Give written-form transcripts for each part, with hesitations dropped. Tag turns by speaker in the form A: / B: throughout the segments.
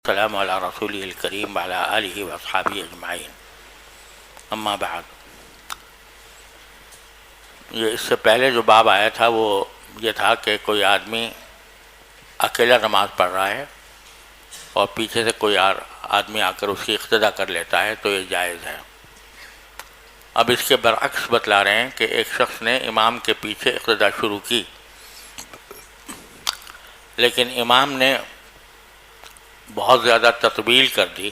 A: والسلام علی رسول الکریم وعلی آلہ واصحابہ اجمعین، اما بعد۔ یہ اس سے پہلے جو باب آیا تھا وہ یہ تھا کہ کوئی آدمی اکیلا نماز پڑھ رہا ہے اور پیچھے سے کوئی آدمی آ کر اس کی اقتدا کر لیتا ہے تو یہ جائز ہے۔ اب اس کے برعکس بتلا رہے ہیں کہ ایک شخص نے امام کے پیچھے اقتدا شروع کی، لیکن امام نے بہت زیادہ تطویل کر دی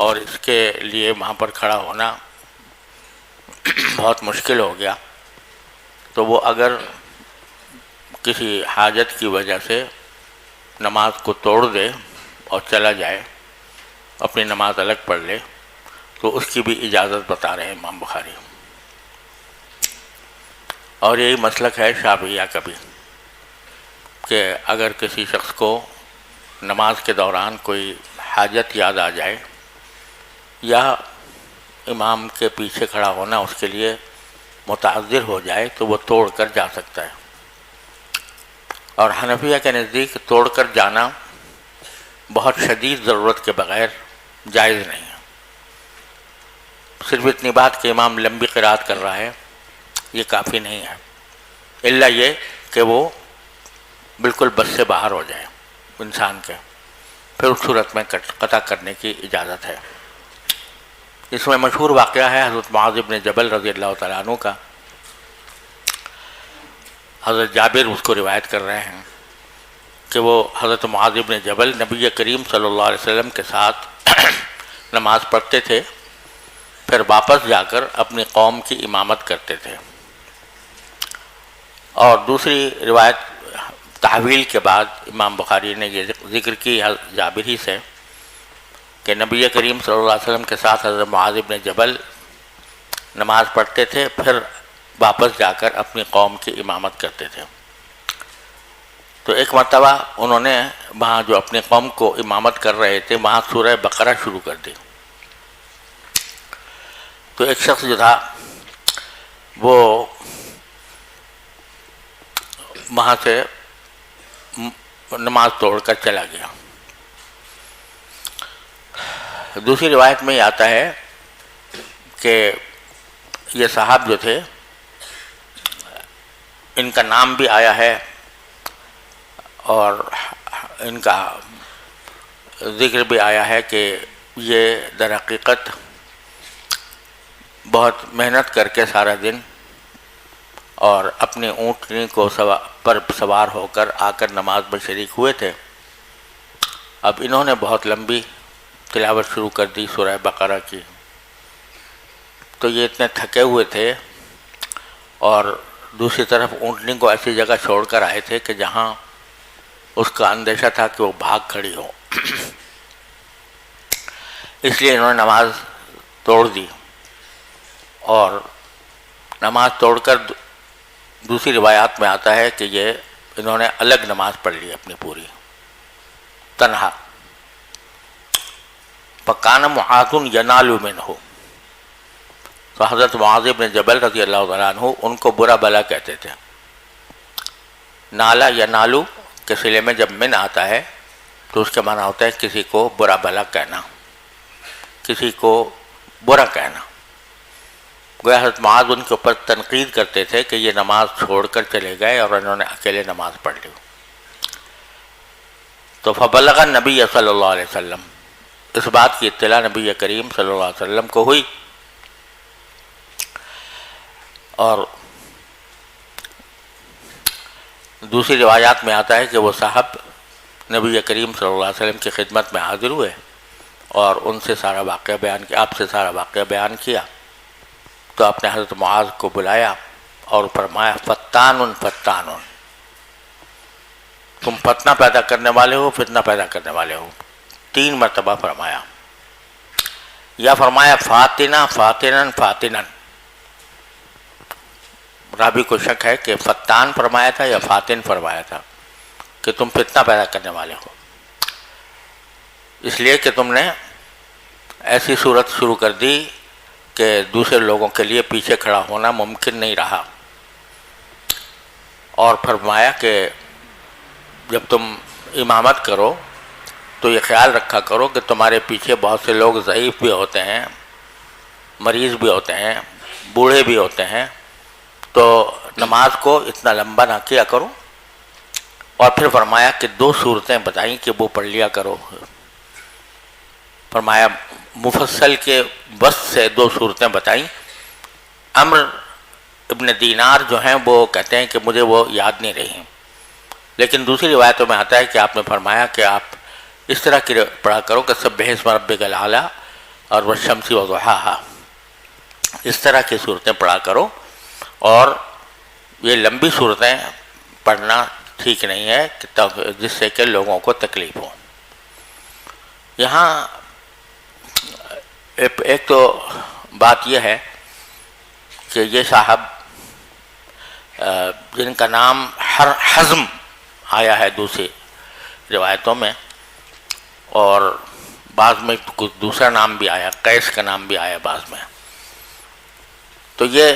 A: اور اس کے لیے وہاں پر کھڑا ہونا بہت مشکل ہو گیا، تو وہ اگر کسی حاجت کی وجہ سے نماز کو توڑ دے اور چلا جائے، اپنی نماز الگ پڑھ لے، تو اس کی بھی اجازت بتا رہے ہیں امام بخاری۔ اور یہی مسلک ہے شافعیہ کا بھی، کہ اگر کسی شخص کو نماز کے دوران کوئی حاجت یاد آ جائے یا امام کے پیچھے کھڑا ہونا اس کے لیے متعذر ہو جائے تو وہ توڑ کر جا سکتا ہے۔ اور حنفیہ کے نزدیک توڑ کر جانا بہت شدید ضرورت کے بغیر جائز نہیں ہے۔ صرف اتنی بات کہ امام لمبی قرات کر رہا ہے یہ کافی نہیں ہے، الا یہ کہ وہ بالکل بس سے باہر ہو جائے انسان کے، پھر اس صورت میں قطع کرنے کی اجازت ہے۔ اس میں مشہور واقعہ ہے حضرت معاذ بن جبل رضی اللہ تعالیٰ عنہ کا۔ حضرت جابر اس کو روایت کر رہے ہیں کہ وہ حضرت معاذ بن جبل نبی کریم صلی اللہ علیہ وسلم کے ساتھ نماز پڑھتے تھے، پھر واپس جا کر اپنی قوم کی امامت کرتے تھے۔ اور دوسری روایت تحویل کے بعد امام بخاری نے یہ ذکر کی جابر ہی سے کہ نبی کریم صلی اللہ علیہ وسلم کے ساتھ حضرت معاذ بن جبل نماز پڑھتے تھے، پھر واپس جا کر اپنی قوم کی امامت کرتے تھے۔ تو ایک مرتبہ انہوں نے وہاں جو اپنی قوم کو امامت کر رہے تھے وہاں سورہ بقرہ شروع کر دی، تو ایک شخص جو تھا وہ وہاں سے نماز توڑ کر چلا گیا۔ دوسری روایت میں یہ آتا ہے کہ یہ صاحب جو تھے ان کا نام بھی آیا ہے اور ان کا ذکر بھی آیا ہے کہ یہ در حقیقت بہت محنت کر کے سارا دن اور اپنی اونٹنی کو پر سوار ہو کر آ کر نماز میں شریک ہوئے تھے۔ اب انہوں نے بہت لمبی تلاوت شروع کر دی سورہ بقرہ کی، تو یہ اتنے تھکے ہوئے تھے اور دوسری طرف اونٹنی کو ایسی جگہ چھوڑ کر آئے تھے کہ جہاں اس کا اندیشہ تھا کہ وہ بھاگ کھڑی ہو، اس لیے انہوں نے نماز توڑ دی۔ اور نماز توڑ کر دوسری روایات میں آتا ہے کہ یہ انہوں نے الگ نماز پڑھ لی اپنی پوری تنہا۔ فَكَانَ مُعَاذٌ يَنَالُ مِنْهُ، تو حضرت معاذ بن جبل رضی اللہ تعالیٰ عنہ ان کو برا بلا کہتے تھے۔ نالا یا نالو کے صلے میں جب من آتا ہے تو اس کا معنی ہوتا ہے کسی کو برا بلا کہنا، کسی کو برا کہنا۔ گویا حضرت معاذ ان کے اوپر تنقید کرتے تھے کہ یہ نماز چھوڑ کر چلے گئے اور انہوں نے اکیلے نماز پڑھ لی۔ تو فبلغ النبی صلی اللہ علیہ وسلم، اس بات کی اطلاع نبی کریم صلی اللہ علیہ وسلم کو ہوئی، اور دوسری روایات میں آتا ہے کہ وہ صاحب نبی کریم صلی اللہ علیہ وسلم کی خدمت میں حاضر ہوئے اور ان سے سارا واقعہ بیان کیا، آپ سے سارا واقعہ بیان کیا، تو آپ نے حضرت معاذ کو بلایا اور فرمایا فتان فتان، تم فتنہ پیدا کرنے والے ہو، فتنہ پیدا کرنے والے ہو، 3 مرتبہ فرمایا، یا فرمایا فاتنا فاتنا فاتنا۔ راوی کو شک ہے کہ فتان فرمایا تھا یا فاتن فرمایا تھا، کہ تم فتنہ پیدا کرنے والے ہو، اس لیے کہ تم نے ایسی صورت شروع کر دی کہ دوسرے لوگوں کے لیے پیچھے کھڑا ہونا ممکن نہیں رہا۔ اور فرمایا کہ جب تم امامت کرو تو یہ خیال رکھا کرو کہ تمہارے پیچھے بہت سے لوگ ضعیف بھی ہوتے ہیں، مریض بھی ہوتے ہیں، بوڑھے بھی ہوتے ہیں، تو نماز کو اتنا لمبا نہ کیا کرو۔ اور پھر فرمایا کہ 2 صورتیں بتائیں کہ وہ پڑھ لیا کرو۔ فرمایا مفصل کے وسط سے 2 صورتیں بتائیں۔ عمر ابن دینار جو ہیں وہ کہتے ہیں کہ مجھے وہ یاد نہیں رہی، لیکن دوسری روایتوں میں آتا ہے کہ آپ نے فرمایا کہ آپ اس طرح کی پڑھا کرو کہ سبح اسم ربک الاعلی اور والشمس وضحاہا، اس طرح کی صورتیں پڑھا کرو، اور یہ لمبی صورتیں پڑھنا ٹھیک نہیں ہے جس سے کہ لوگوں کو تکلیف ہو۔ یہاں ایک تو بات یہ ہے کہ یہ صاحب جن کا نام حزم آیا ہے دوسری روایتوں میں، اور بعض میں کچھ دوسرا نام بھی آیا، قیس کا نام بھی آیا بعض میں، تو یہ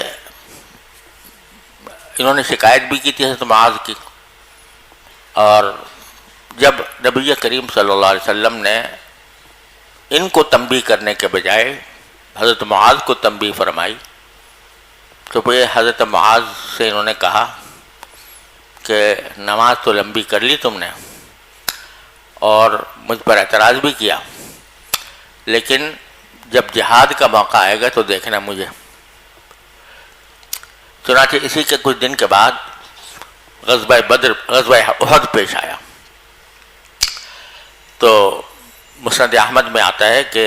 A: انہوں نے شکایت بھی کی تھی حضرت معاذ کی، اور جب نبی کریم صلی اللہ علیہ وسلم نے ان کو تنبیہ کرنے کے بجائے حضرت معاذ کو تنبیہ فرمائی، تو یہ حضرت معاذ سے انہوں نے کہا کہ نماز تو لمبی کر لی تم نے اور مجھ پر اعتراض بھی کیا، لیکن جب جہاد کا موقع آئے گا تو دیکھنا مجھے۔ چنانچہ اسی کے کچھ دن کے بعد غزوہ احد پیش آیا، تو مسند احمد میں آتا ہے کہ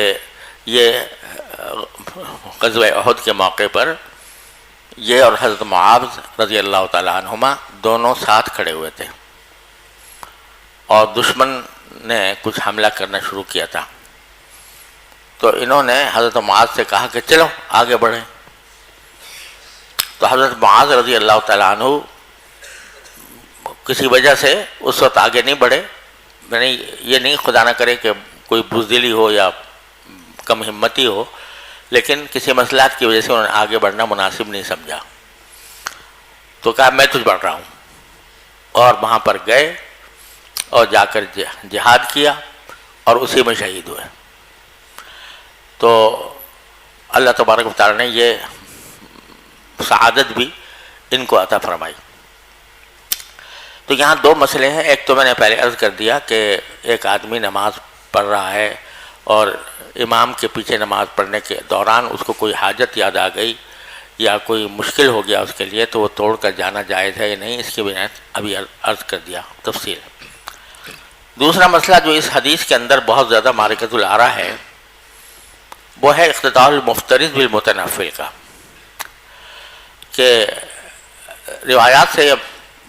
A: یہ غزوہ احد کے موقع پر یہ اور حضرت معاذ رضی اللہ تعالیٰ عنہما دونوں ساتھ کھڑے ہوئے تھے، اور دشمن نے کچھ حملہ کرنا شروع کیا تھا، تو انہوں نے حضرت معاذ سے کہا کہ چلو آگے بڑھیں، تو حضرت معاذ رضی اللہ تعالیٰ عنہ کسی وجہ سے اس وقت آگے نہیں بڑھے، یعنی یہ نہیں خدا نہ کرے کہ کوئی بزدلی ہو یا کم ہمتی ہو، لیکن کسی مسئلات کی وجہ سے انہوں نے آگے بڑھنا مناسب نہیں سمجھا، تو کہا میں تجھ بڑھ رہا ہوں، اور وہاں پر گئے اور جا کر جہاد کیا اور اسی میں شہید ہوئے۔ تو اللہ تبارک و تعالیٰ نے یہ سعادت بھی ان کو عطا فرمائی۔ تو یہاں 2 مسئلے ہیں، ایک تو میں نے پہلے عرض کر دیا کہ ایک آدمی نماز پڑھ رہا ہے اور امام کے پیچھے نماز پڑھنے کے دوران اس کو کوئی حاجت یاد آ گئی یا کوئی مشکل ہو گیا اس کے لیے، تو وہ توڑ کر جانا جائز ہے یا نہیں، اس کی بنا ابھی عرض کر دیا تفصیل۔ دوسرا مسئلہ جو اس حدیث کے اندر بہت زیادہ معرکۃ الآراء ہے، وہ ہے اقتداء المفترض بالمتنفل کا، کہ روایات سے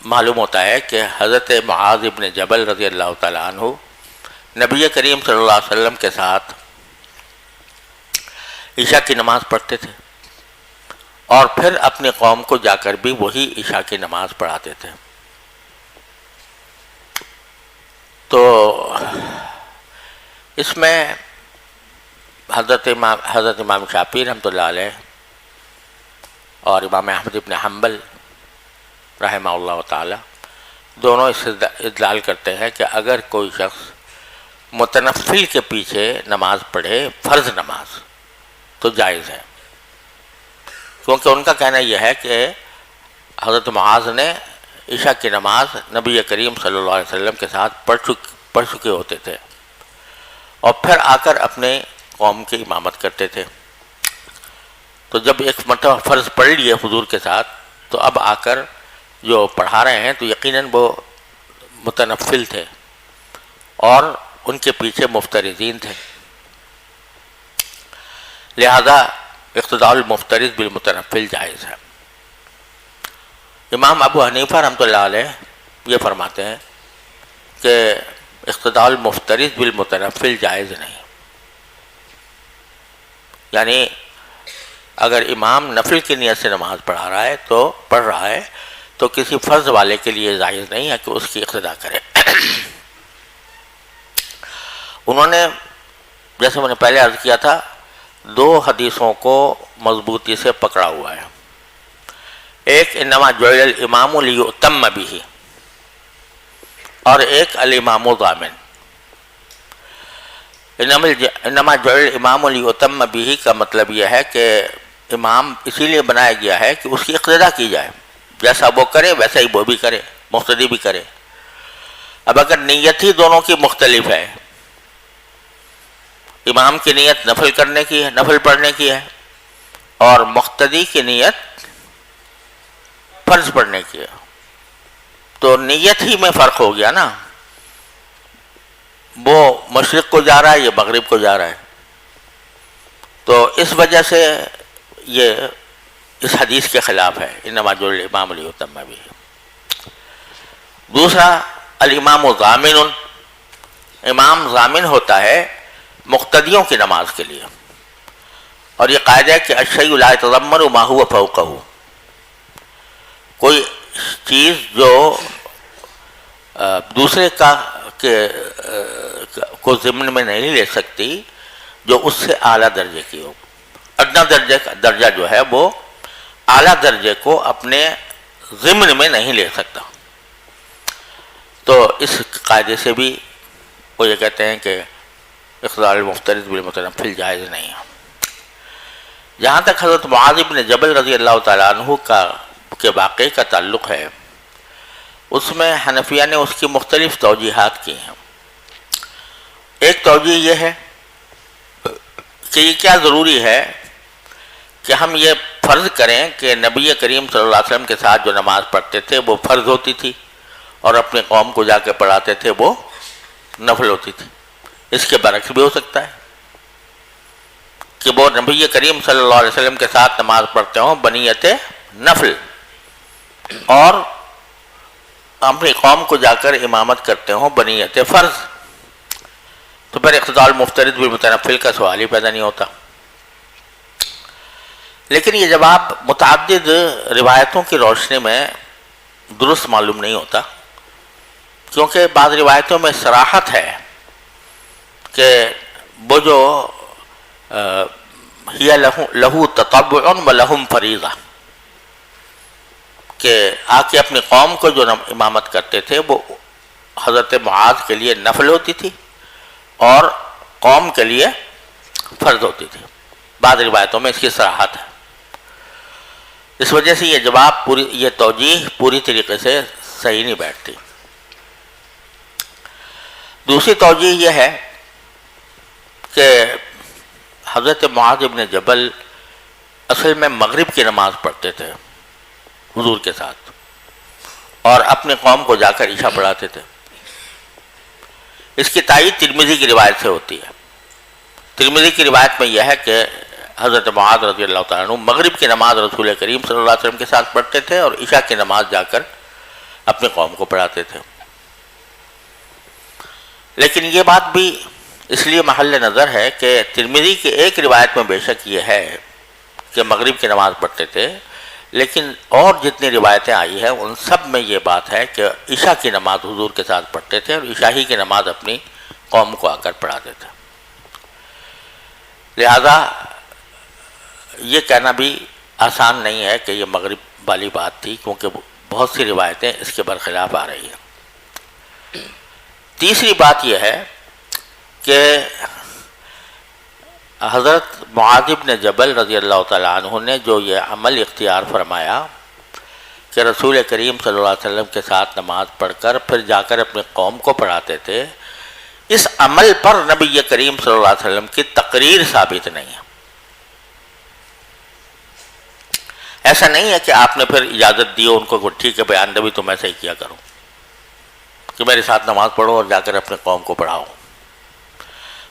A: معلوم ہوتا ہے کہ حضرت معاذ ابن جبل رضی اللہ تعالیٰ عنہ نبی کریم صلی اللہ علیہ وسلم کے ساتھ عشاء کی نماز پڑھتے تھے، اور پھر اپنی قوم کو جا کر بھی وہی عشاء کی نماز پڑھاتے تھے۔ تو اس میں حضرت امام شافعی رحمۃ اللہ علیہ اور امام احمد بن حنبل رحمہ اللہ تعالی دونوں اس سے استدلال کرتے ہیں کہ اگر کوئی شخص متنفل کے پیچھے نماز پڑھے، فرض نماز، تو جائز ہے، کیونکہ ان کا کہنا یہ ہے کہ حضرت معاذ نے عشاء کی نماز نبی کریم صلی اللہ علیہ وسلم کے ساتھ پڑھ چکے ہوتے تھے، اور پھر آ کر اپنے قوم کی امامت کرتے تھے، تو جب ایک مرتبہ فرض پڑھ لیے حضور کے ساتھ، تو اب آ کر جو پڑھا رہے ہیں تو یقیناً وہ متنفل تھے اور ان کے پیچھے مفترضین تھے، لہذا اقتداء المفترض بالمتنفل جائز ہے۔ امام ابو حنیفہ رحمۃ اللہ علیہ یہ فرماتے ہیں کہ اقتداء المفترض بالمتنفل جائز نہیں، یعنی اگر امام نفل کی نیت سے نماز پڑھا رہا ہے تو پڑھ رہا ہے تو کسی فرض والے کے لیے جائز نہیں ہے کہ اس کی اقتداء کرے۔ انہوں نے جیسے میں نے پہلے عرض کیا تھا 2 حدیثوں کو مضبوطی سے پکڑا ہوا ہے، ایک انما جعل الامام لیؤتم بہ، اور ایک الامام ضامن۔ انما جعل امام لیتم بہ کا مطلب یہ ہے کہ امام اسی لیے بنایا گیا ہے کہ اس کی اقتدا کی جائے، جیسا وہ کرے ویسا ہی وہ بھی کرے، مقتدی بھی کرے۔ اب اگر نیت ہی دونوں کی مختلف ہے، امام کی نیت نفل کرنے کی ہے، نفل پڑھنے کی ہے، اور مقتدی کی نیت فرض پڑھنے کی ہے، تو نیت ہی میں فرق ہو گیا نا، وہ مشرق کو جا رہا ہے، یہ مغرب کو جا رہا ہے۔ تو اس وجہ سے یہ اس حدیث کے خلاف ہے، انما جعل الامام لیتم بہ۔ دوسرا، الامام ضامن، امام ضامن ہوتا ہے مقتدیوں کی نماز کے لیے، اور یہ قاعدہ ہے کہ الشیء لا یتضمن ما هو فوقہ، کوئی چیز جو دوسرے کو ضمن میں نہیں لے سکتی، جو اس سے اعلیٰ درجے کی ہو۔ ادنا درجہ جو ہے وہ اعلیٰ درجے کو اپنے ضمن میں نہیں لے سکتا۔ تو اس قاعدے سے بھی وہ یہ کہتے ہیں کہ اقتداء المفترض بالمتنفل جائز نہیں ہے۔ جہاں تک حضرت معاذ بن جبل رضی اللہ تعالیٰ عنہ کے واقعے کا تعلق ہے، اس میں حنفیہ نے اس کی مختلف توجیحات کی ہیں۔ ایک توجیہ یہ ہے کہ یہ کیا ضروری ہے کہ ہم یہ فرض کریں کہ نبی کریم صلی اللہ علیہ وسلم کے ساتھ جو نماز پڑھتے تھے وہ فرض ہوتی تھی، اور اپنے قوم کو جا کے پڑھاتے تھے وہ نفل ہوتی تھی۔ اس کے برعکس بھی ہو سکتا ہے کہ وہ نبی کریم صلی اللہ علیہ وسلم کے ساتھ نماز پڑھتے ہوں بنیت نفل، اور اپنی قوم کو جا کر امامت کرتے ہوں بنیت فرض، تو پھر اقتداء المفترض بالمتنفل کا سوال ہی پیدا نہیں ہوتا۔ لیکن یہ جواب متعدد روایتوں کی روشنی میں درست معلوم نہیں ہوتا، کیونکہ بعض روایتوں میں صراحت ہے کہ وہ جو ہی لہو تطبع و لہم فریضہ، کہ آ کے اپنی قوم کو جو امامت کرتے تھے وہ حضرت معاذ کے لیے نفل ہوتی تھی اور قوم کے لیے فرض ہوتی تھی۔ بعض روایتوں میں اس کی صراحت ہے، اس وجہ سے یہ جواب یہ توجیہ پوری طریقے سے صحیح نہیں بیٹھتی۔ دوسری توجیہ یہ ہے کہ حضرت معاذ بن جبل اصل میں مغرب کی نماز پڑھتے تھے حضور کے ساتھ، اور اپنے قوم کو جا کر عشاء پڑھاتے تھے۔ اس کی تائید ترمذی کی روایت سے ہوتی ہے۔ ترمذی کی روایت میں یہ ہے کہ حضرت معاذ رضی اللہ تعالیٰ عنہ مغرب کی نماز رسول کریم صلی اللہ علیہ وسلم کے ساتھ پڑھتے تھے، اور عشاء کی نماز جا کر اپنے قوم کو پڑھاتے تھے۔ لیکن یہ بات بھی اس لیے محل نظر ہے کہ ترمذی کی ایک روایت میں بے شک یہ ہے کہ مغرب کی نماز پڑھتے تھے، لیکن اور جتنی روایتیں آئی ہیں ان سب میں یہ بات ہے کہ عشاء کی نماز حضور کے ساتھ پڑھتے تھے، اور عشاء ہی کی نماز اپنی قوم کو آ کر پڑھاتے تھے۔ لہذا یہ کہنا بھی آسان نہیں ہے کہ یہ مغرب والی بات تھی، کیونکہ بہت سی روایتیں اس کے برخلاف آ رہی ہیں۔ تیسری بات یہ ہے کہ حضرت معاذ بن جبل رضی اللہ تعالیٰ عنہ نے جو یہ عمل اختیار فرمایا کہ رسول کریم صلی اللہ علیہ وسلم کے ساتھ نماز پڑھ کر پھر جا کر اپنے قوم کو پڑھاتے تھے، اس عمل پر نبی کریم صلی اللہ علیہ وسلم کی تقریر ثابت نہیں ہے۔ ایسا نہیں ہے کہ آپ نے پھر اجازت دی ان کو، ٹھیک ہے بیان نبی تم ایسا ہی کیا کرو کہ میرے ساتھ نماز پڑھو اور جا کر اپنے قوم کو پڑھاؤ،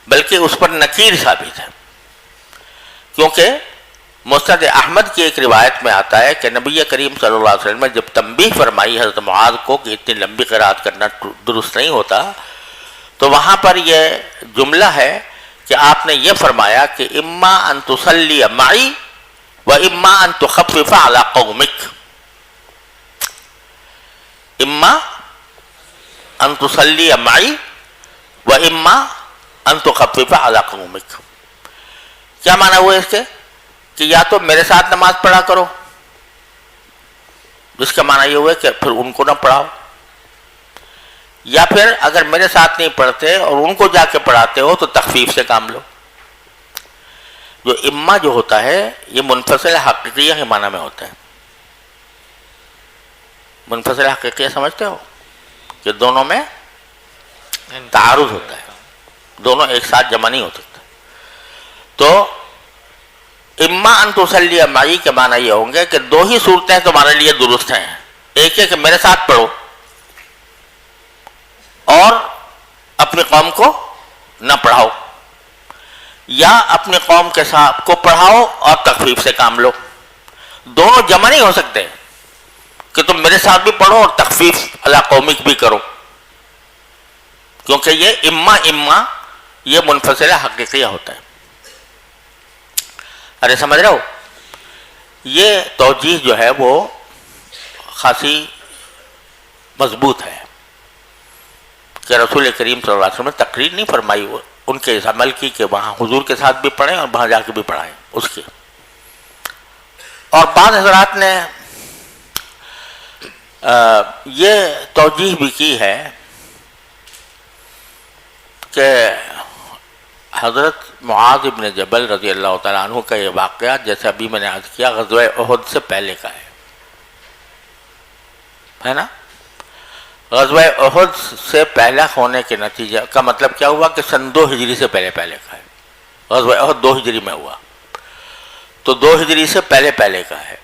A: بلکہ اس پر نکیر ثابت ہے۔ کیونکہ مسند احمد کی ایک روایت میں آتا ہے کہ نبی کریم صلی اللہ علیہ وسلم نے جب تنبیہ فرمائی حضرت معاذ کو کہ اتنی لمبی قرات کرنا درست نہیں ہوتا، تو وہاں پر یہ جملہ ہے کہ آپ نے یہ فرمایا کہ اما ان تصلی معی و اما ان تخفف علی قومک، اما ان تصلی معی و اما ان تخفف علی قومک۔ کیا معنی ہوا اس کے کہ یا تو میرے ساتھ نماز پڑھا کرو، جس کا معنی یہ ہوا کہ پھر ان کو نہ پڑھاؤ، یا پھر اگر میرے ساتھ نہیں پڑھتے اور ان کو جا کے پڑھاتے ہو تو تخفیف سے کام لو۔ جو اما جو ہوتا ہے یہ منفصل حقیقیہ کے معنی میں ہوتا ہے۔ منفصل حقیقیہ سمجھتے ہو کہ دونوں میں تعارض ہوتا ہے، دونوں ایک ساتھ جمع نہیں ہو سکتا۔ تو اما ان تصلی معی کے معنی یہ ہوں گے کہ دو ہی صورتیں تمہارے لیے درست ہیں، ایک ہے کہ میرے ساتھ پڑھو اور اپنی قوم کو نہ پڑھاؤ، یا اپنی قوم کے ساتھ کو پڑھاؤ اور تخفیف سے کام لو۔ دونوں جمع نہیں ہو سکتے کہ تم میرے ساتھ بھی پڑھو اور تخفیف علی قومک بھی کرو، کیونکہ یہ اما یہ منفصل حقیقیہ ہوتا ہے۔ ارے سمجھ رہے ہو؟ یہ توجیہ جو ہے وہ خاصی مضبوط ہے کہ رسول کریم صلی اللہ علیہ وسلم نے تقریر نہیں فرمائی ان کے اس عمل کی کہ وہاں حضور کے ساتھ بھی پڑھیں اور وہاں جا کے بھی پڑھائیں اس کی۔ اور بعض حضرات نے یہ توجیہ بھی کی ہے کہ حضرت معاذ بن جبل رضی اللہ تعالیٰ عنہ کا یہ واقعہ، جیسے ابھی میں نے عرض کیا، غزوہ احد سے پہلے کا ہے نا؟ غزوہ احد سے پہلا ہونے کے نتیجہ کا مطلب کیا ہوا کہ سن 2 ہجری سے پہلے کا ہے۔ غزوہ احد 2 ہجری میں ہوا، تو 2 ہجری سے پہلے کا ہے۔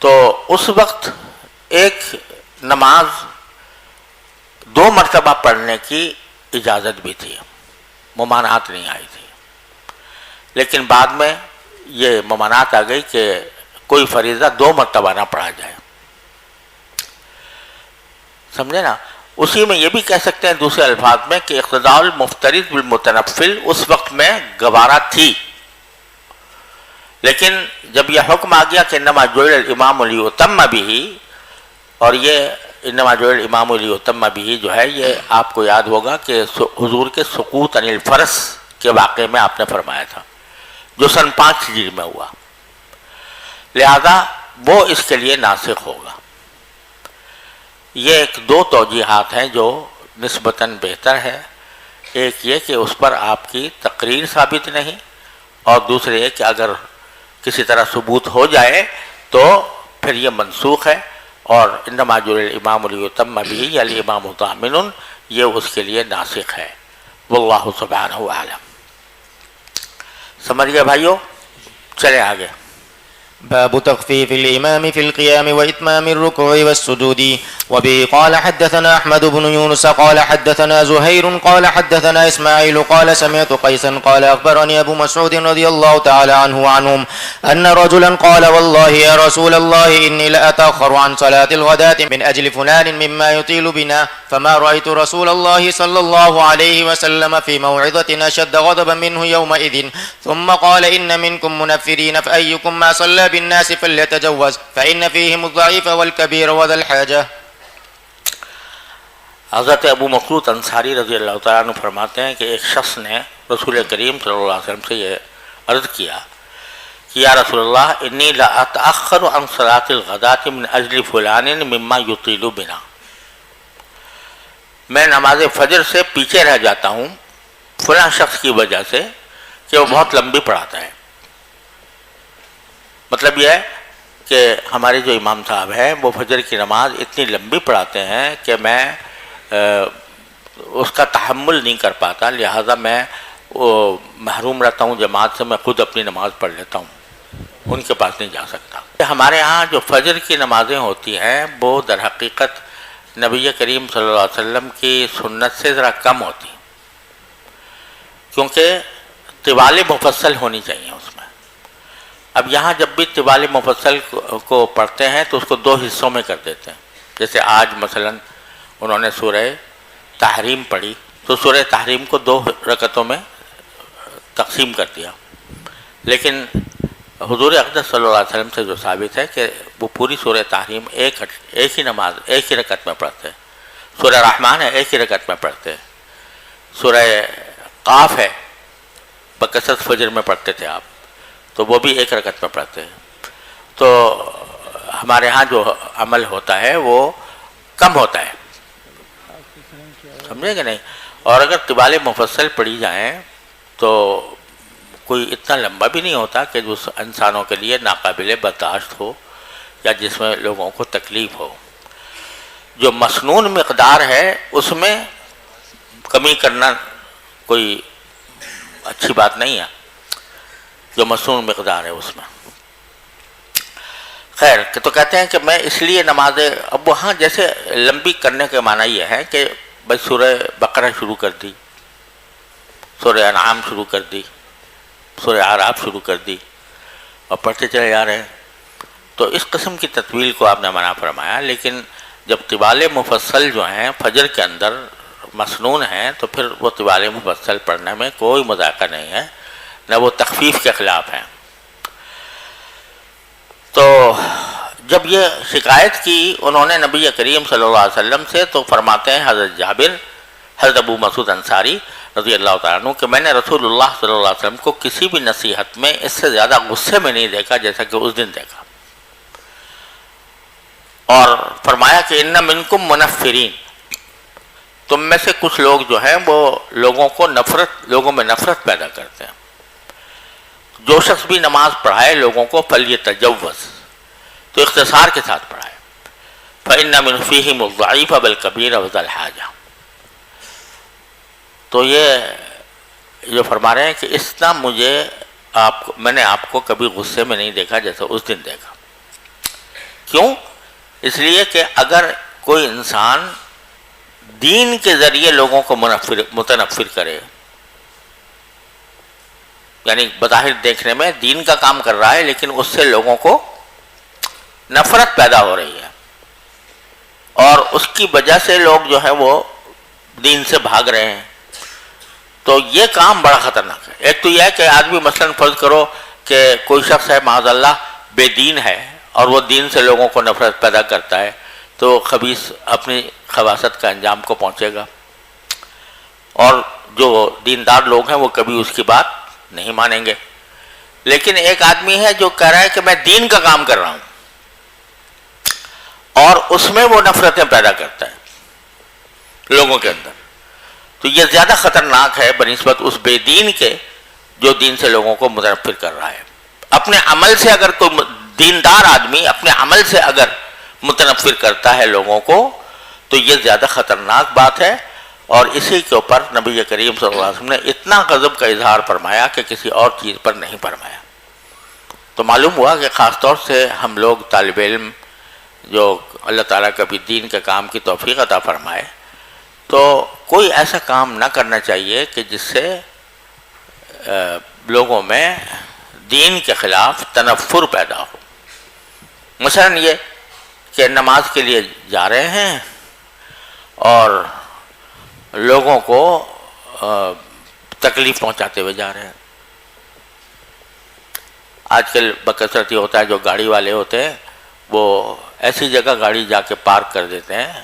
A: تو اس وقت ایک نماز 2 مرتبہ پڑھنے کی اجازت بھی تھی، ممانعت نہیں آئی تھی، لیکن بعد میں یہ ممانعت آ گئی کہ کوئی فریضہ 2 مرتبہ نہ پڑھا جائے، سمجھے نا؟ اسی میں یہ بھی کہہ سکتے ہیں دوسرے الفاظ میں کہ اقتداء المفترض بالمتنفل اس وقت میں گوارا تھی، لیکن جب یہ حکم آ گیا کہ انما جعل الامام لیؤتم بہ، اور یہ انما جعل الامام لیؤتم بہ جو ہے یہ آپ کو یاد ہوگا کہ حضور کے سقوط عن الفرض کے واقعے میں آپ نے فرمایا تھا، جو سن 5 ہجری میں ہوا، لہذا وہ اس کے لیے ناسخ ہوگا۔ یہ 2 توجیحات ہیں جو نسبتاً بہتر ہے، ایک یہ کہ اس پر آپ کی تقریر ثابت نہیں، اور دوسرے یہ کہ اگر کسی طرح ثبوت ہو جائے تو پھر یہ منسوخ ہے، اور انما جعل الامام لیؤتم بہ یا الامام ضامن یہ اس کے لیے ناسخ ہے۔ واللہ سبحانہ اعلم۔ سمجھ گئے بھائیو؟ چلیں آگے۔
B: باب تخفيف الإمام في القيام وإتمام الركوع والسجود. وبه قال حدثنا أحمد بن يونس قال حدثنا زهير قال حدثنا إسماعيل قال سمعت قيسا قال أخبرني أبو مسعود رضي الله تعالى عنه عنهم أن رجلا قال والله يا رسول الله إني لأتأخر عن صلاة الغداة من أجل فلان مما يطيل بنا فما رأيت رسول الله صلى الله عليه وسلم في موعظة أشد غضبا منه يومئذ ثم قال إن منكم منفرين فأيكم ما صلى بالناس فليتجوز فإن فيهم الضعيف والكبير وذا الحاجة.
A: حضرت ابو مسعود انصاری رضی اللہ تعالیٰ عنہ فرماتے ہیں کہ ایک شخص نے رسول کریم صلی اللہ علیہ وسلم سے یہ عرض کیا کہ یا رسول اللہ انی لأتأخر عن صلاة الغداة من اجل فلان مما یطیل بنا، میں نماز فجر سے پیچھے رہ جاتا ہوں فلاں شخص کی وجہ سے کہ وہ بہت لمبی پڑھاتا ہے۔ مطلب یہ ہے کہ ہمارے جو امام صاحب ہیں وہ فجر کی نماز اتنی لمبی پڑھاتے ہیں کہ میں اس کا تحمل نہیں کر پاتا، لہٰذا میں محروم رہتا ہوں جماعت سے، میں خود اپنی نماز پڑھ لیتا ہوں، ان کے پاس نہیں جا سکتا۔ ہمارے ہاں جو فجر کی نمازیں ہوتی ہیں وہ در حقیقت نبی کریم صلی اللہ علیہ وسلم کی سنت سے ذرا کم ہوتی، کیونکہ طوال مفصل ہونی چاہیے اس میں۔ اب یہاں جب بھی طوال مفصل کو پڑھتے ہیں تو اس کو 2 حصوں میں کر دیتے ہیں، جیسے آج مثلا انہوں نے سورہ تحریم پڑھی تو سورہ تحریم کو 2 رکعتوں میں تقسیم کر دیا، لیکن حضور اقدس صلی اللہ علیہ وسلم سے جو ثابت ہے کہ وہ پوری سورہ تحریم ایک ہی نماز ایک ہی رکعت میں پڑھتے ہیں۔ سورہ رحمان ہے ایک ہی رکعت میں پڑھتے ہیں، سورہ قاف ہے بکثرت فجر میں پڑھتے تھے آپ، تو وہ بھی ایک رکعت میں پڑھتے ہیں۔ تو ہمارے ہاں جو عمل ہوتا ہے وہ کم ہوتا ہے، سمجھے کہ نہیں؟ اور اگر طوال مفصل پڑھی جائیں تو کوئی اتنا لمبا بھی نہیں ہوتا کہ جو انسانوں کے لیے ناقابل برداشت ہو یا جس میں لوگوں کو تکلیف ہو. جو مسنون مقدار ہے اس میں کمی کرنا کوئی اچھی بات نہیں ہے، جو مسنون مقدار ہے اس میں. خیر تو کہتے ہیں کہ میں اس لیے نماز، اب وہاں جیسے لمبی کرنے کا معنی یہ ہے کہ بھائی سورہ بقرہ شروع کر دی، سورہ انعام شروع کر دی، سورہ اعراف شروع کر دی اور پڑھتے چلے جا رہے ہیں، تو اس قسم کی تطویل کو آپ نے منع فرمایا. لیکن جب طوال مفصل جو ہیں فجر کے اندر مسنون ہیں تو پھر وہ طوال مفصل پڑھنے میں کوئی مذاقہ نہیں ہے، نہ وہ تخفیف کے خلاف ہیں. تو جب یہ شکایت کی انہوں نے نبی کریم صلی اللہ علیہ وسلم سے، تو فرماتے ہیں حضرت جابر، حضرت ابو مسعود انصاری رضی اللہ تعالیٰ عنہ کہ میں نے رسول اللہ صلی اللہ علیہ وسلم کو کسی بھی نصیحت میں اس سے زیادہ غصے میں نہیں دیکھا جیسا کہ اس دن دیکھا. اور فرمایا کہ ان منکم منفرین، تم میں سے کچھ لوگ جو ہیں وہ لوگوں میں نفرت پیدا کرتے ہیں. جو شخص بھی نماز پڑھائے لوگوں کو فلیتجوز، تو اختصار کے ساتھ پڑھائے. فإن من فیہم الضعیف والکبیر وذا الحاجہ. تو یہ جو فرما رہے ہیں کہ اس طرح میں نے آپ کو کبھی غصے میں نہیں دیکھا جیسا اس دن دیکھا. کیوں؟ اس لیے کہ اگر کوئی انسان دین کے ذریعے لوگوں کو متنفر کرے، یعنی بظاہر دیکھنے میں دین کا کام کر رہا ہے لیکن اس سے لوگوں کو نفرت پیدا ہو رہی ہے اور اس کی وجہ سے لوگ جو ہے وہ دین سے بھاگ رہے ہیں، تو یہ کام بڑا خطرناک ہے. ایک تو یہ ہے کہ آدمی مثلاً فرض کرو کہ کوئی شخص ہے معاذ اللہ بے دین ہے اور وہ دین سے لوگوں کو نفرت پیدا کرتا ہے، تو خبیث اپنی خباثت کا انجام کو پہنچے گا، اور جو دیندار لوگ ہیں وہ کبھی اس کی بات نہیں مانیں گے. لیکن ایک آدمی ہے جو کہہ رہا ہے کہ میں دین کا کام کر رہا ہوں اور اس میں وہ نفرتیں پیدا کرتا ہے لوگوں کے اندر، تو یہ زیادہ خطرناک ہے بنسبت اس بے دین کے جو دین سے لوگوں کو متنفر کر رہا ہے. اپنے عمل سے اگر کوئی دیندار آدمی اپنے عمل سے اگر متنفر کرتا ہے لوگوں کو تو یہ زیادہ خطرناک بات ہے. اور اسی کے اوپر نبی کریم صلی اللہ علیہ وسلم نے اتنا غضب کا اظہار فرمایا کہ کسی اور چیز پر نہیں فرمایا. تو معلوم ہوا کہ خاص طور سے ہم لوگ طالب علم جو اللہ تعالیٰ کبھی دین کے کام کی توفیق عطا فرمائے، تو کوئی ایسا کام نہ کرنا چاہیے کہ جس سے لوگوں میں دین کے خلاف تنفر پیدا ہو. مثلا یہ کہ نماز کے لیے جا رہے ہیں اور لوگوں کو تکلیف پہنچاتے ہوئے جا رہے ہیں. آج کل بکثرت یہ ہوتا ہے جو گاڑی والے ہوتے ہیں وہ ایسی جگہ گاڑی جا کے پارک کر دیتے ہیں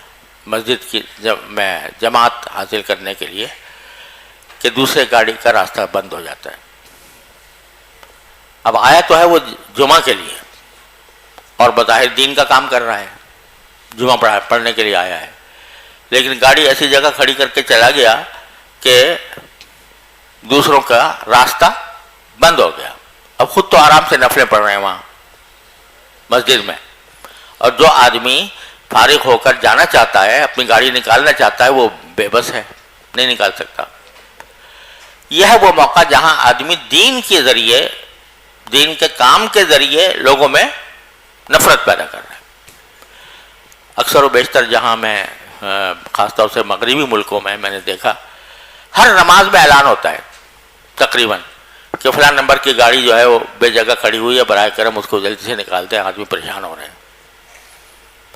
A: مسجد کی میں جماعت حاصل کرنے کے لیے کہ دوسرے گاڑی کا راستہ بند ہو جاتا ہے. اب آیا تو ہے وہ جمعہ کے لیے اور بظاہر دین کا کام کر رہا ہے، جمعہ پڑھنے کے لیے آیا ہے، لیکن گاڑی ایسی جگہ کھڑی کر کے چلا گیا کہ دوسروں کا راستہ بند ہو گیا. اب خود تو آرام سے نفلیں پڑھ رہے ہیں وہاں مسجد میں، اور جو آدمی فارغ ہو کر جانا چاہتا ہے، اپنی گاڑی نکالنا چاہتا ہے، وہ بے بس ہے، نہیں نکال سکتا. یہ ہے وہ موقع جہاں آدمی دین کے ذریعے، دین کے کام کے ذریعے لوگوں میں نفرت پیدا کر رہا ہے. اکثر و بیشتر جہاں میں خاص طور سے مغربی ملکوں میں نے دیکھا ہر نماز میں اعلان ہوتا ہے تقریباً کہ فلاں نمبر کی گاڑی جو ہے وہ بے جگہ کھڑی ہوئی ہے، براہ کرم اس کو جلدی سے نکالتے ہیں، آدمی پریشان ہو رہے ہیں.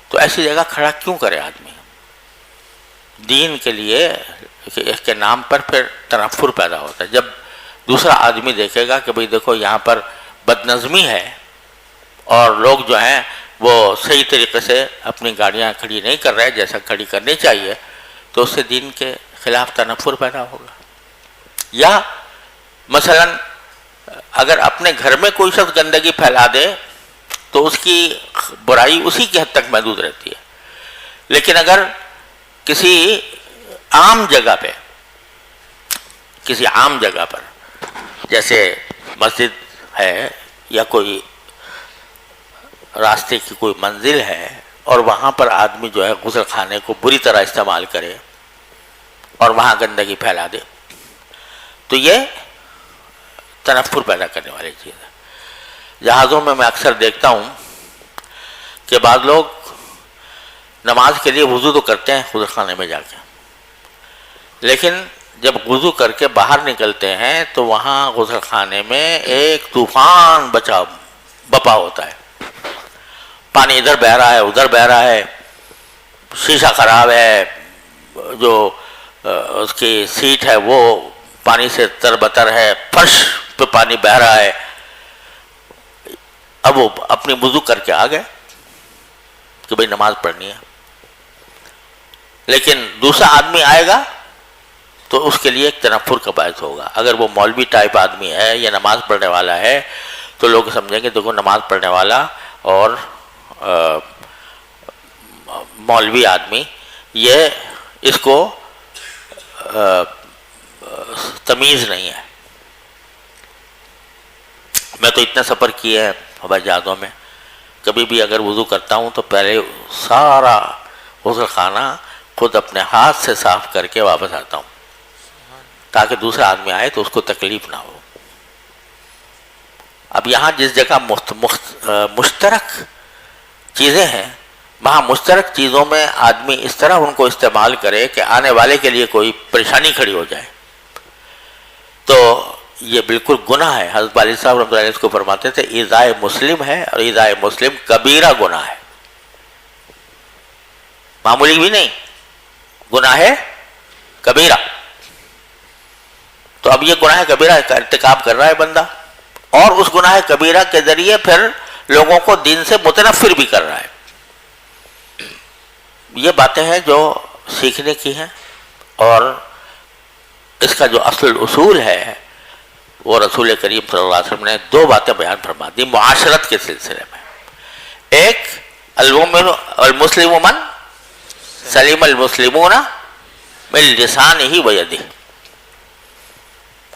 A: تو ایسی جگہ کھڑا کیوں کرے آدمی دین کے لیے کہ اس کے نام پر پھر تنفر پیدا ہوتا ہے. جب دوسرا آدمی دیکھے گا کہ بھئی دیکھو یہاں پر بدنظمی ہے اور لوگ جو ہیں وہ صحیح طریقے سے اپنی گاڑیاں کھڑی نہیں کر رہے جیسا کھڑی کرنی چاہیے، تو اس سے دین کے خلاف تنفر پیدا ہوگا. یا مثلا اگر اپنے گھر میں کوئی شخص گندگی پھیلا دے تو اس کی برائی اسی کی حد تک محدود رہتی ہے، لیکن اگر کسی عام جگہ پہ، کسی عام جگہ پر، جیسے مسجد ہے یا کوئی راستے کی کوئی منزل ہے، اور وہاں پر آدمی جو ہے غسل خانے کو بری طرح استعمال کرے اور وہاں گندگی پھیلا دے، تو یہ تنفر پیدا کرنے والی چیز ہے۔ جہازوں میں اکثر دیکھتا ہوں کہ بعض لوگ نماز کے لیے وضو تو کرتے ہیں غسل خانے میں جا کے، لیکن جب وضو کر کے باہر نکلتے ہیں تو وہاں غسل خانے میں ایک طوفان بپا ہوتا ہے، پانی ادھر بہہ رہا ہے ادھر بہہ رہا ہے، شیشہ خراب ہے، جو اس کی سیٹ ہے وہ پانی سے تربتر ہے، فرش پہ پانی بہہ رہا ہے۔ اب وہ اپنی وضو کر کے آ گئے کہ بھئی نماز پڑھنی ہے، لیکن دوسرا آدمی آئے گا تو اس کے لیے ایک تنفر کا باعث ہوگا۔ اگر وہ مولوی ٹائپ آدمی ہے یا نماز پڑھنے والا ہے تو لوگ سمجھیں گے دیکھو نماز پڑھنے والا اور مولوی آدمی، یہ اس کو تمیز نہیں ہے۔ میں تو اتنے سفر کیے ہیں ہوائی جہازوں میں، کبھی بھی اگر وضو کرتا ہوں تو پہلے سارا غسل خانہ خود اپنے ہاتھ سے صاف کر کے واپس آتا ہوں تاکہ دوسرا آدمی آئے تو اس کو تکلیف نہ ہو۔ اب یہاں جس جگہ مشترک چیزیں ہیں، وہاں مشترک چیزوں میں آدمی اس طرح ان کو استعمال کرے کہ آنے والے کے لیے کوئی پریشانی کھڑی ہو جائے، تو یہ بالکل گناہ ہے۔ حضرت والی صاحب رحمۃ اللہ علیہ اس کو فرماتے تھے ایذائے مسلم ہے، اور ایذائے مسلم کبیرہ گناہ ہے، معمولی بھی نہیں، گناہ ہے کبیرہ۔ تو اب یہ گناہ کبیرہ کا ارتکاب کر رہا ہے بندہ، اور اس گناہ کبیرہ کے ذریعے پھر لوگوں کو دین سے متنفر بھی کر رہا ہے۔ یہ باتیں ہیں جو سیکھنے کی ہیں، اور اس کا جو اصل اصول ہے وہ رسول کریم صلی اللہ علیہ وسلم نے دو باتیں بیان فرما دی معاشرت کے سلسلے میں۔ ایک المسلم من سلیم المسلمون من لسانہ و یدہ،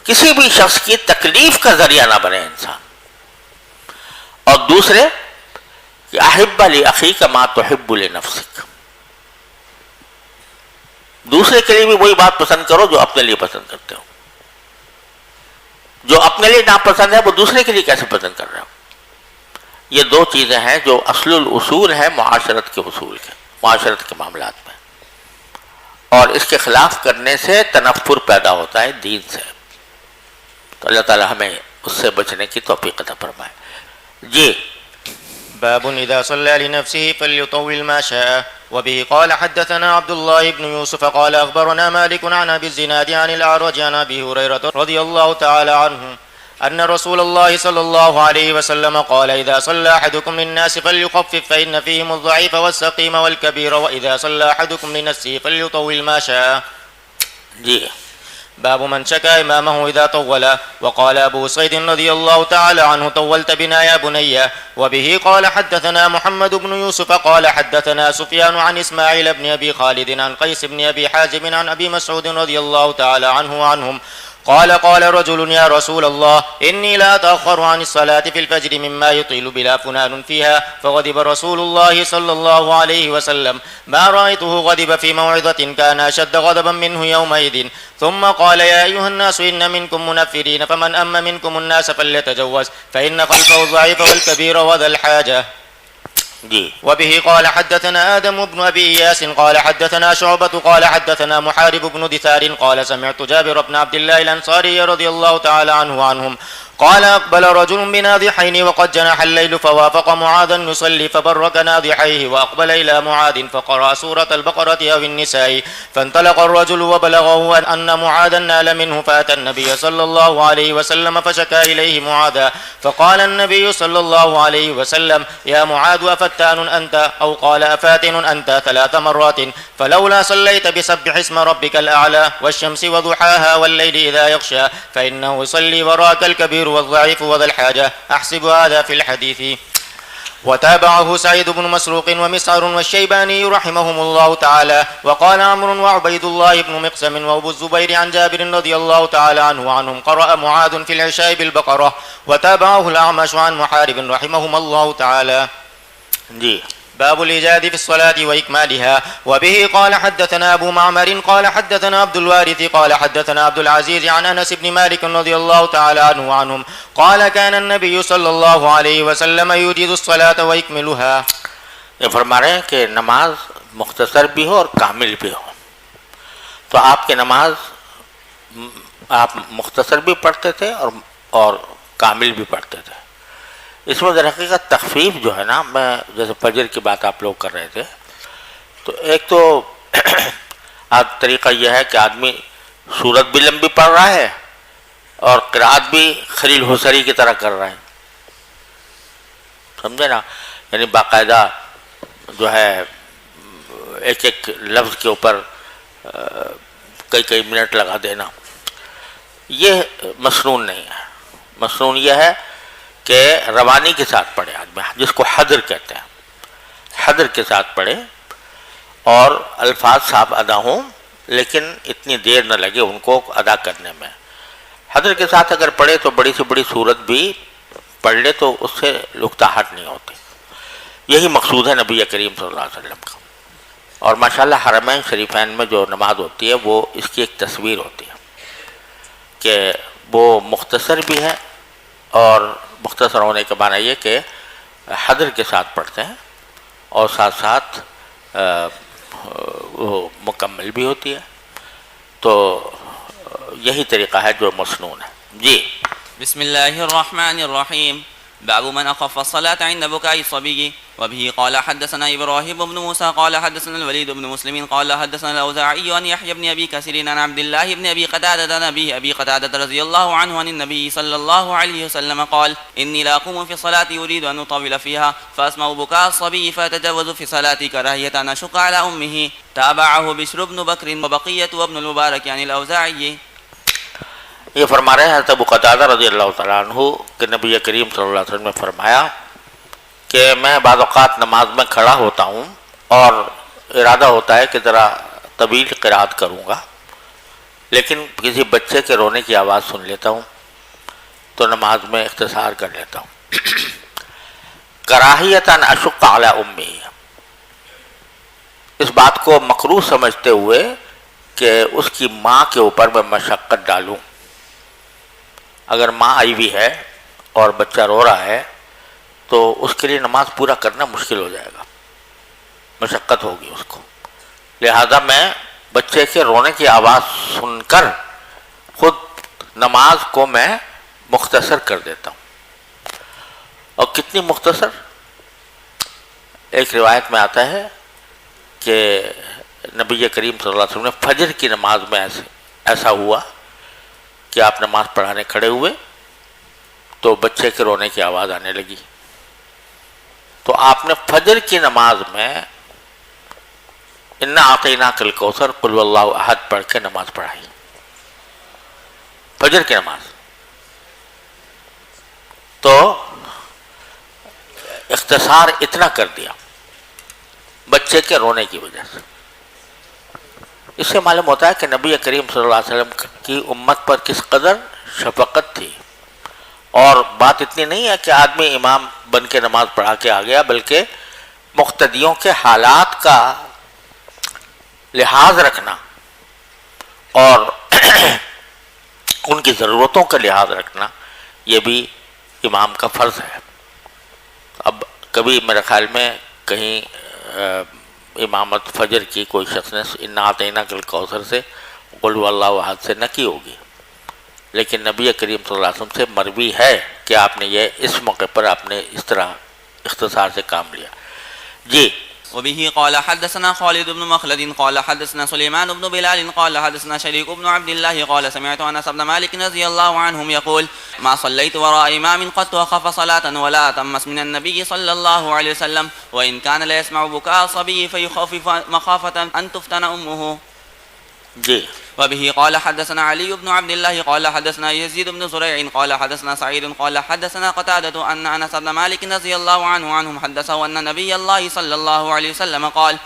A: کسی بھی شخص کی تکلیف کا ذریعہ نہ بنے انسان، اور دوسرے کہ احب لاخیک ما تحب لنفسک، دوسرے کے لیے بھی وہی بات پسند کرو جو اپنے لیے پسند کرتے ہو۔ جو اپنے لیے ناپسند ہے وہ دوسرے کے لیے کیسے پسند کر رہے ہو؟ یہ دو چیزیں ہیں جو اصل الاصول ہیں معاشرت کے اصول کے، معاشرت کے معاملات میں، اور اس کے خلاف کرنے سے تنفر پیدا ہوتا ہے دین سے۔ تو اللہ تعالی ہمیں اس سے بچنے کی توفیق عطا فرمائے۔ جی
B: باب إذا صلى لنفسه فليطول ما شاء. وبه قال حدثنا عبد الله بن يوسف قال أخبرنا مالك عن أبي الزناد عن الأعرج عن أبي هريرة رضي الله تعالى عنه أن رسول الله صلى الله عليه وسلم قال إذا صلى أحدكم للناس فليخفف فإن فيهم الضعيف والسقيم والكبير وإذا صلى أحدكم لنفسه فليطول ما شاء.
A: جی
B: باب من شكى إمامه إذا طول. وقال أبو سعيد رضي الله تعالى عنه طولت بنا يا بني. وبه قال حدثنا محمد بن يوسف قال حدثنا سفيان عن إسماعيل بن أبي خالد عن قيس بن أبي حازم عن أبي مسعود رضي الله تعالى عنه وعنهم قال قال رجل يا رسول الله إني لا أتأخر عن الصلاة في الفجر مما يطيل بلا فنان فيها. فغضب رسول الله صلى الله عليه وسلم ما رأيته غضب في موعظة كان أشد غضبا منه يومئذ. ثم قال يا أيها الناس إن منكم منفرين فمن أم منكم الناس فليتجوز فإن خلفه الضعيف والكبير وذا الحاجة. وبه قال حدثنا آدم بن أبي إياس قال حدثنا شعبة قال حدثنا محارب بن دثار قال سمعت جابر بن عبد الله الأنصاري رضي الله تعالى عنه وعنهم قال أقبل رجل بناضحين وقد جنح الليل فوافق معاذا يصلي فبرك ناضحيه وأقبل إلى معاذ فقرأ سورة البقرة أو النساء. فانطلق الرجل وبلغه أن معاذا نال منه فأتى النبي صلى الله عليه وسلم فشكى إليه معاذا. فقال النبي صلى الله عليه وسلم يا معاذ أفتان أنت أو قال أفاتن أنت 3 مرات فلولا صليت بسبح اسم ربك الأعلى والشمس وضحاها والليل إذا يغشى فإنه يصلي وراك الكبير والضعيف وذا الحاجة. أحسب هذا في الحديث. وتابعه سعيد بن مسروق ومسعر والشيباني رحمهم الله تعالى. وقال عمرو وعبيد الله بن مقسم وابو الزبير عن جابر رضي الله تعالى عنه وعنهم قرأ معاذ في العشاء بالبقرة. وتابعه الأعمش عن محارب رحمهم الله تعالى.
A: جی
B: باب الإيجاد في الصلاة وإكمالها. وبه قال حدثنا أبو معمر قال حدثنا عبد الوارث قال حدثنا عبد العزيز عن أنس بن مالك رضي الله تعالى عنه وعنهم قال كان النبي صلى الله عليه وسلم يوجد الصلاة ويكملها.
A: یہ فرما رہے ہیں کہ نماز مختصر بھی ہو اور کامل بھی ہو. تو آپ کی نماز آپ مختصر بھی پڑھتے تھے اور کامل بھی پڑھتے تھے. اس میں در حقیقت تخفیف جو ہے نا، میں جیسے فجر کی بات آپ لوگ کر رہے تھے، تو ایک تو طریقہ یہ ہے کہ آدمی سورت بھی لمبی پڑھ رہا ہے اور قرأت بھی خلیل حسری کی طرح کر رہا ہے، سمجھے نا؟ یعنی باقاعدہ جو ہے ایک ایک لفظ کے اوپر کئی منٹ لگا دینا، یہ مسنون نہیں ہے. مسنون یہ ہے کہ روانی کے ساتھ پڑھے آدمی، جس کو حدر کہتے ہیں، حدر کے ساتھ پڑھے اور الفاظ صاف ادا ہوں لیکن اتنی دیر نہ لگے ان کو ادا کرنے میں. حدر کے ساتھ اگر پڑھے تو بڑی سے بڑی صورت بھی پڑھ لے تو اس سے لکتاہٹ نہیں ہوتی. یہی مقصود ہے نبی کریم صلی اللہ علیہ وسلم کا. اور ماشاءاللہ حرمین شریفین میں جو نماز ہوتی ہے وہ اس کی ایک تصویر ہوتی ہے کہ وہ مختصر بھی ہے، اور مختصر ہونے کے معنی یہ کہ حدر کے ساتھ پڑھتے ہیں اور ساتھ ساتھ وہ مکمل بھی ہوتی ہے. تو یہی طریقہ ہے جو مسنون ہے. جی
C: بسم اللہ الرحمن الرحیم. باب من اخف الصلاة عند بكاء الصبي. وبه قال حدثنا ابراهيم بن موسى قال حدثنا الوليد بن مسلم قال حدثنا الاوزاعي عن يحيى بن ابي كثير عن عبد الله بن ابي قتادة عن ابي قتادة رضي الله عنه عن النبي صلى الله عليه وسلم قال اني لا اقوم في الصلاة اريد ان اطول فيها فاسمع بكاء الصبي فاتجوز في صلاتي كراهية ان اشق على امه. تابعه بشر بن بكر وبقية وابن المبارك عن الاوزاعي.
A: یہ فرما رہے ہیں حضرت ابو قتادہ رضی اللہ تعالیٰ عنہ کہ نبی کریم صلی اللہ علیہ وسلم نے فرمایا کہ میں بعض اوقات نماز میں کھڑا ہوتا ہوں اور ارادہ ہوتا ہے کہ ذرا طویل قرأت کروں گا، لیکن کسی بچے کے رونے کی آواز سن لیتا ہوں تو نماز میں اختصار کر لیتا ہوں. کراہیۃ ان اشق علی امی، اس بات کو مکروہ سمجھتے ہوئے کہ اس کی ماں کے اوپر میں مشقت ڈالوں. اگر ماں آئی ہوئی ہے اور بچہ رو رہا ہے تو اس کے لیے نماز پورا کرنا مشکل ہو جائے گا، مشقت ہوگی اس کو. لہذا میں بچے کے رونے کی آواز سن کر خود نماز کو میں مختصر کر دیتا ہوں. اور کتنی مختصر؟ ایک روایت میں آتا ہے کہ نبی کریم صلی اللہ علیہ وسلم نے فجر کی نماز میں ایسا ہوا کہ آپ نماز پڑھانے کھڑے ہوئے تو بچے کے رونے کی آواز آنے لگی. تو آپ نے فجر کی نماز میں انا اعطیناک الکوثر قل واللہ احد پڑھ کے نماز پڑھائی. فجر کی نماز تو اختصار اتنا کر دیا بچے کے رونے کی وجہ سے. اس سے معلوم ہوتا ہے کہ نبی کریم صلی اللہ علیہ وسلم کی امت پر کس قدر شفقت تھی. اور بات اتنی نہیں ہے کہ آدمی امام بن کے نماز پڑھا کے آ گیا، بلکہ مقتدیوں کے حالات کا لحاظ رکھنا اور ان کی ضرورتوں کا لحاظ رکھنا یہ بھی امام کا فرض ہے. اب کبھی میرے خیال میں کہیں امامت فجر کی کوئی شخص نے انا اعطیناک الکوثر سے قل هو اللہ احد سے نہ کی ہوگی، لیکن نبی کریم صلی اللہ علیہ وسلم سے مروی ہے کہ آپ نے یہ اس موقع پر آپ نے اس طرح اختصار سے کام لیا. جی
C: وبه قال حدثنا خالد بن مخلد قال حدثنا سليمان بن بلال قال حدثنا شريك بن عبد الله قال سمعت انس بن مالك رضي الله عنهم يقول ما صليت وراء امام قد وخف صلاه ولا اتمس من النبي صلى الله عليه وسلم وان كان لا يسمع بكاء صبي فيخفف مخافه ان تفتن امه.
A: جی
C: وبه قال حدثنا علي بن عبد الله قال حدثنا يزيد بن زريع قال حدثنا سعيد قال حدثنا قتادة أن أنس بن مالك رضي الله عنهم حدثه أن نبي الله صلى الله عليه وسلم قال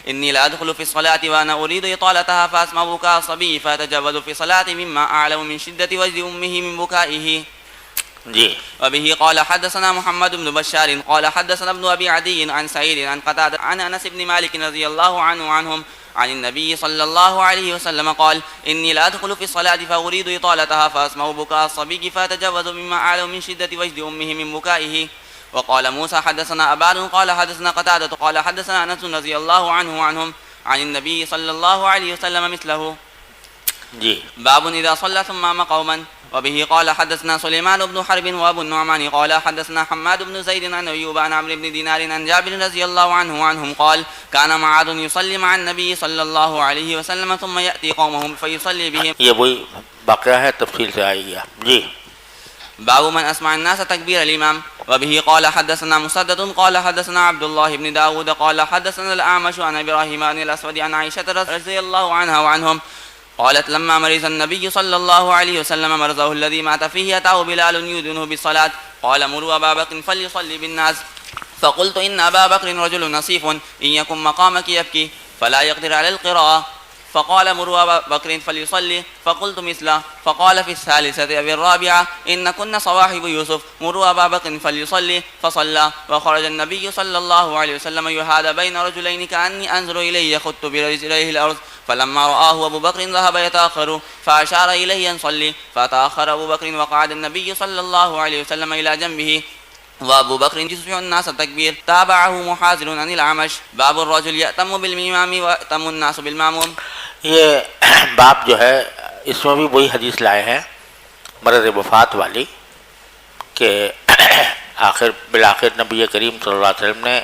C: إني لأدخل في الصلاة وأنا أريد إطالتها فأسمع بكاء الصبي فأتجوز في صلاتي مما أعلم من شدة وجد أمه من بكائه.
A: جی.
C: وبه قال حدثنا محمد بن بشار قال حدثنا ابن أبي عدي عن سعيد عن قتادة عن أنس بن مالك رضي الله عنهم عن النبي صلى الله عليه وسلم قال إني لأدخل في الصلاة فأريد إطالتها فأسمع بكاء الصبي فأتجوز مما أعلم من شدة وجد أمه من بكائه. وقال موسى حدثنا أبان قال حدثنا قتادة قال حدثنا أنس رضي الله عنهم عن النبي صلى الله عليه وسلم مثله.
A: جی.
C: باب إذا صلى ثم أمام قوما. وبه قال حدثنا سليمان بن حرب وابو النعمان قال حدثنا حماد بن زيد عن أيوب عن عمرو بن دينار عن جابر رضي الله عنهم قال كان معاذ يصلي مع النبي صلى الله عليه وسلم ثم يأتي قومهم فيصلي بهم.
A: یہ وہی واقعہ ہے، تفصیل سے آئے گا. جی.
C: باب من أسمع الناس تكبير الإمام. وبه قال حدثنا مسدد قال حدثنا عبد الله بن داود قال حدثنا الأعمش عن إبراهيم عن الأسود عن عائشة رضي الله عنها وعنهم قالت لما مرض النبي صلى الله عليه وسلم مرضه الذي مات فيه أتاه بلال يؤذنه بالصلاة قال مروا أبا بكر فليصلي بالناس فقلت إن أبا بكر رجل نصيف إن يكن مقامك يبكي فلا يقدر على القراءة فقال مروا أبا بكر فليصلي فقلت مثله فقال في الثالثة أو الرابعة إن كنا صواحب يوسف مروا أبا بكر فليصلي فصلى وخرج النبي صلى الله عليه وسلم يهادى بين رجلين كأني أنظر إليه يخط برجليه الأرض فلما رآه أبو بكر ذهب يتأخر فأشار إليه أن صلي فتأخر أبو بكر وقعد النبي صلى الله عليه وسلم إلى جنبه وأبو بكر يسمع الناس التكبير. تابعه محاذر عن الأعمش. باب الرجل يأتم بالإمام ويأتم الناس بالمأموم.
A: یہ باب جو ہے اس میں بھی وہی حدیث لائے ہیں مرض وفات والی کہ بالآخر نبی کریم صلی اللہ علیہ وسلم نے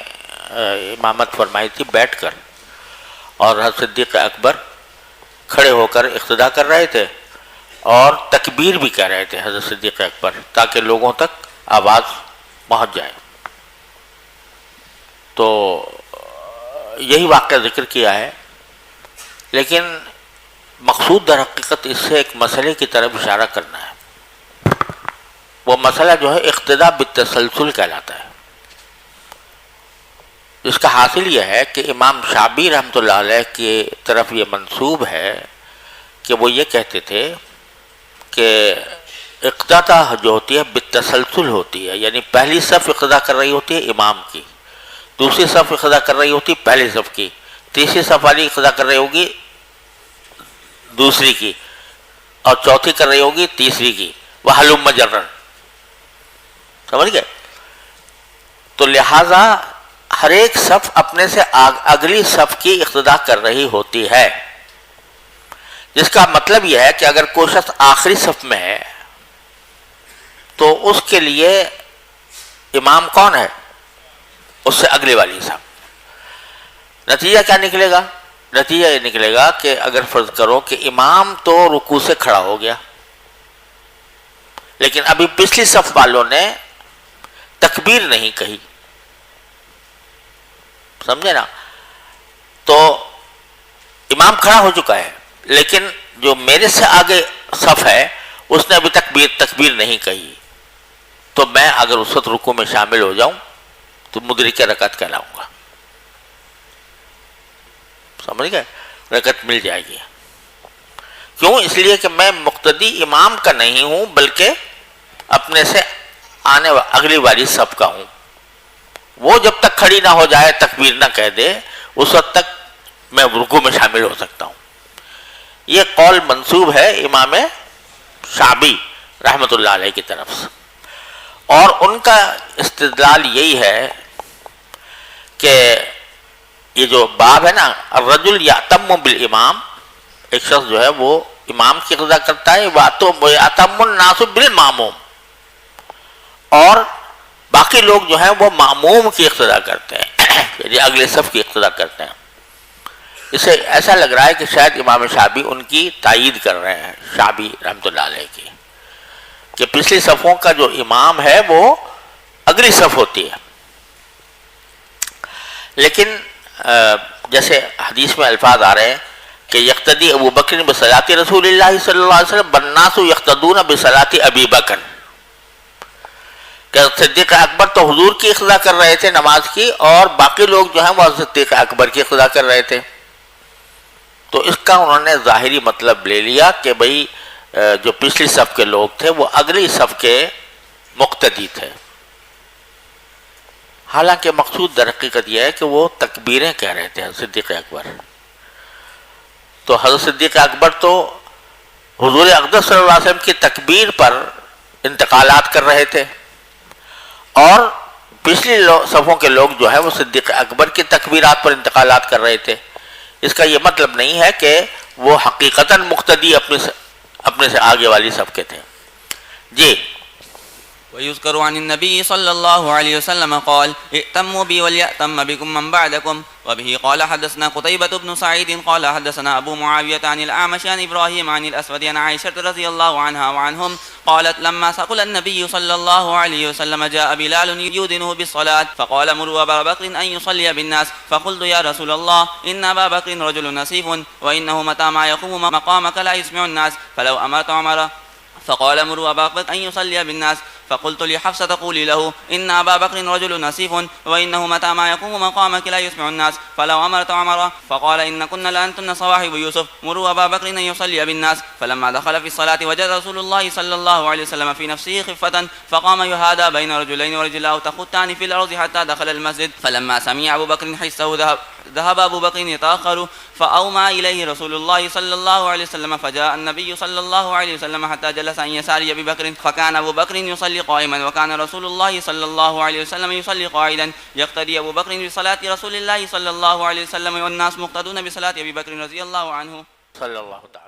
A: امامت فرمائی تھی بیٹھ کر، اور حضرت صدیق اکبر کھڑے ہو کر اقتدا کر رہے تھے اور تکبیر بھی کہہ رہے تھے حضرت صدیق اکبر، تاکہ لوگوں تک آواز پہنچ جائے. تو یہی واقعہ ذکر کیا ہے، لیکن مقصود در حقیقت اس سے ایک مسئلے کی طرف اشارہ کرنا ہے. وہ مسئلہ جو ہے اقتداء بالتسلسل کہلاتا ہے. اس کا حاصل یہ ہے کہ امام شعبی رحمۃ اللہ علیہ کی طرف یہ منسوب ہے کہ وہ یہ کہتے تھے کہ اقتدا جو ہوتی ہے بالتسلسل ہوتی ہے، یعنی پہلی صف اقتدا کر رہی ہوتی ہے امام کی، دوسری صف اقتدا کر رہی ہوتی ہے پہلی صف کی، تیسری صف والی اقتدا کر رہی ہوگی دوسری کی، اور چوتھی کر رہی ہوگی تیسری کی، وَهَلُمَّ جَرًّا. سمجھ گئے؟ تو لہٰذا ہر ایک صف اپنے سے اگلی صف کی اقتدا کر رہی ہوتی ہے، جس کا مطلب یہ ہے کہ اگر کوئی شخص آخری صف میں ہے تو اس کے لیے امام کون ہے؟ اس سے اگلی والی صف. نتیجہ کیا نکلے گا؟ نتیجہ یہ نکلے گا کہ اگر فرض کرو کہ امام تو رکوع سے کھڑا ہو گیا، لیکن ابھی پچھلی صف والوں نے تکبیر نہیں کہی، سمجھے نا؟ تو امام کھڑا ہو چکا ہے، لیکن جو میرے سے آگے صف ہے اس نے ابھی تکبیر نہیں کہی، تو میں اگر اس وقت رکوع میں شامل ہو جاؤں تو مدرک رکعت کہلاؤں گا. سمجھ گئے؟ رکعت مل جائے گی. کیوں؟ اس لیے کہ میں مقتدی امام کا نہیں ہوں، بلکہ اپنے سے اگلی والی صف کا ہوں. وہ جب تک کھڑی نہ ہو جائے، تکبیر نہ کہہ دے، اس وقت تک میں رکوع میں شامل ہو سکتا ہوں. یہ قول منسوب ہے امام شعبی رحمۃ اللہ علیہ کی طرف سے، اور ان کا استدلال یہی ہے کہ یہ جو باب ہے نا، الرجل یأتم بالامام، ایک شخص جو ہے وہ امام کی اقتدا کرتا ہے، وَيَأْتَمُّ النَّاسُ بِالْمَأْمُومِ، اور باقی لوگ جو ہیں وہ مأموم کی اقتدا کرتے ہیں، یعنی اگلے صف کی اقتدا کرتے ہیں. اسے ایسا لگ رہا ہے کہ شاید امام شعبی ان کی تائید کر رہے ہیں، شعبی رحمۃ اللہ علیہ کی، کہ پچھلی صفوں کا جو امام ہے وہ اگلی صف ہوتی ہے. لیکن جیسے حدیث میں الفاظ آ رہے ہیں کہ یقتدی ابو بکر بصلاۃ رسول اللہ صلی اللہ علیہ وسلم والناس یقتدون بصلاۃ ابی بکر، کہ صدیق اکبر تو حضور کی اقتدا کر رہے تھے نماز کی، اور باقی لوگ جو ہیں وہ صدیق اکبر کی اقتدا کر رہے تھے. تو اس کا انہوں نے ظاہری مطلب لے لیا کہ بھئی جو پچھلی صف کے لوگ تھے وہ اگلی صف کے مقتدی تھے. حالانکہ مقصود در حقیقت یہ ہے کہ وہ تکبیریں کہہ رہے تھے صدیق اکبر. تو حضرت صدیق اکبر تو حضور اقدس صلی اللہ علیہ وسلم کی تکبیر پر انتقالات کر رہے تھے، اور پچھلی صفوں کے لوگ جو ہے وہ صدیق اکبر کی تکبیرات پر انتقالات کر رہے تھے. اس کا یہ مطلب نہیں ہے کہ وہ حقیقتاً مقتدی اپنے سے آگے والی صف کے تھے. جی.
C: ويذكر عن النبي صلى الله عليه وسلم قال ائتموا بي وليأتم بكم من بعدكم. وبه قال حدثنا قتيبة بن سعيد قال حدثنا أبو معاوية عن الأعمش عن إبراهيم عن الأسود عن عائشة رضي الله عنها وعنهم قالت لما ثقل النبي صلى الله عليه وسلم جاء بلال يؤذنه بالصلاة فقال مروا أبا بكر أن يصلي بالناس فقلت يا رسول الله إن أبا بكر رجل نسيف وإنه متى ما يقوم مقامك لا يسمع الناس فلو أمرت عمر فقال مروا أبا بكر أن يصلي بالناس فقلت لحفصة قولي له إن أبا بكر رجل نسيف وإنه متى ما يقوم مقامك لا يسمع الناس فلو أمرت عمر فقال إن كنا لأنتن صواحب يوسف مروا أبا بكر أن يصلي بالناس. فلما دخل في الصلاة وجد رسول الله صلى الله عليه وسلم في نفسه خفة فقام يهادى بين رجلين ورجلاه تخطان في الأرض حتى دخل المسجد. فلما سمع أبو بكر حسه ذهب أبو بكر يتأخر فأومى إليه رسول الله صلى الله عليه وسلم فجاء النبي صلى الله عليه وسلم حتى جلس عن يسار أبي بكر فكان أبو بكر يصلي قائما وكان رسول الله صلى الله عليه وسلم يصلي قاعدا يقتدي أبو بكر بصلاة رسول الله صلى الله عليه وسلم والناس مقتدون بصلاة أبي بكر رضي الله عنه.
A: صلی اللہ تعالی